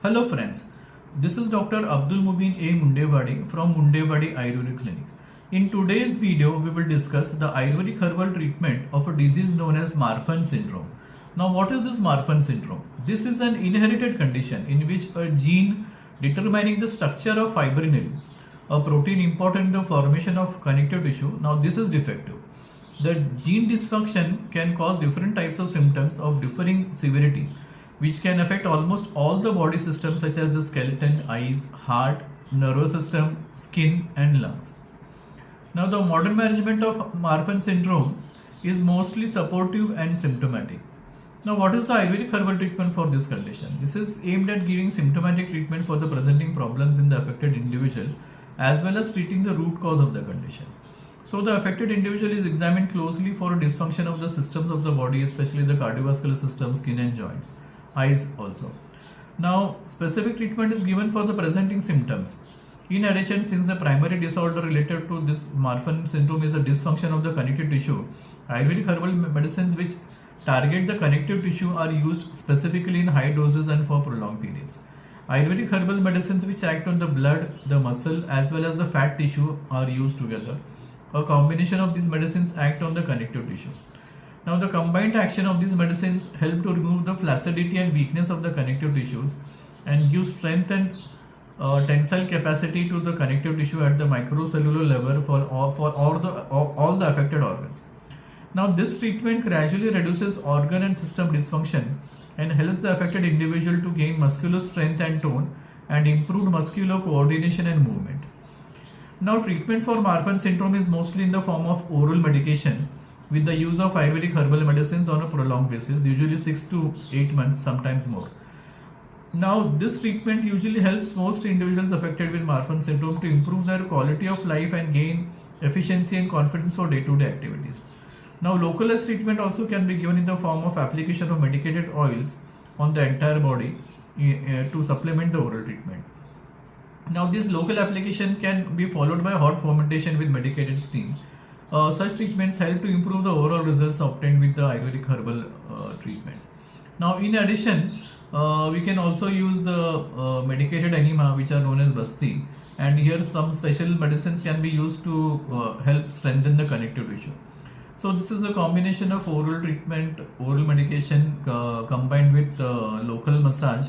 Hello friends, this is Dr. Abdul Mubin A. Mundewadi from Mundewadi Ayurvedic Clinic. In today's video, we will discuss the Ayurvedic herbal treatment of a disease known as Marfan syndrome. Now, what is this Marfan syndrome? This is an inherited condition in which a gene determining the structure of fibrinil, a protein important in the formation of connective tissue, now this is defective. The gene dysfunction can cause different types of symptoms of differing severity, which can affect almost all the body systems such as the skeleton, eyes, heart, nervous system, skin and lungs. Now the modern management of Marfan syndrome is mostly supportive and symptomatic. Now what is the Ayurvedic herbal treatment for this condition? This is aimed at giving symptomatic treatment for the presenting problems in the affected individual as well as treating the root cause of the condition. So the affected individual is examined closely for a dysfunction of the systems of the body, especially the cardiovascular system, skin and joints, eyes also. Now specific treatment is given for the presenting symptoms. In addition, since the primary disorder related to this Marfan syndrome is a dysfunction of the connective tissue, Ayurvedic herbal medicines which target the connective tissue are used specifically in high doses and for prolonged periods. Ayurvedic herbal medicines which act on the blood, the muscle as well as the fat tissue are used together. A combination of these medicines act on the connective tissue. Now the combined action of these medicines help to remove the flaccidity and weakness of the connective tissues and give strength and tensile capacity to the connective tissue at the microcellular level for all the affected organs. Now this treatment gradually reduces organ and system dysfunction and helps the affected individual to gain muscular strength and tone and improved muscular coordination and movement. Now treatment for Marfan syndrome is mostly in the form of oral medication with the use of Ayurvedic herbal medicines on a prolonged basis, usually 6 to 8 months, sometimes more. Now this treatment usually helps most individuals affected with Marfan syndrome to improve their quality of life and gain efficiency and confidence for day-to-day activities. Now localized treatment also can be given in the form of application of medicated oils on the entire body to supplement the oral treatment. Now this local application can be followed by hot fermentation with medicated steam. Such treatments help to improve the overall results obtained with the Ayurvedic herbal treatment. Now in addition, we can also use the medicated enema which are known as Basti, and here some special medicines can be used to help strengthen the connective tissue. So this is a combination of oral treatment, oral medication combined with local massage.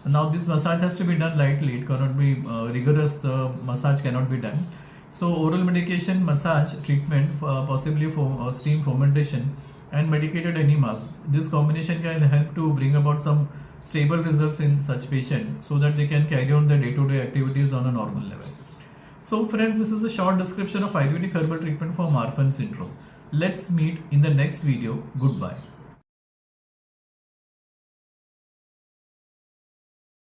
Now this massage has to be done lightly, it cannot be rigorous, massage cannot be done. So oral medication, massage, treatment, possibly for steam fermentation and medicated enemas. This combination can help to bring about some stable results in such patients so that they can carry on their day-to-day activities on a normal level. So friends, this is a short description of Ayurvedic herbal treatment for Marfan syndrome. Let's meet in the next video. Goodbye.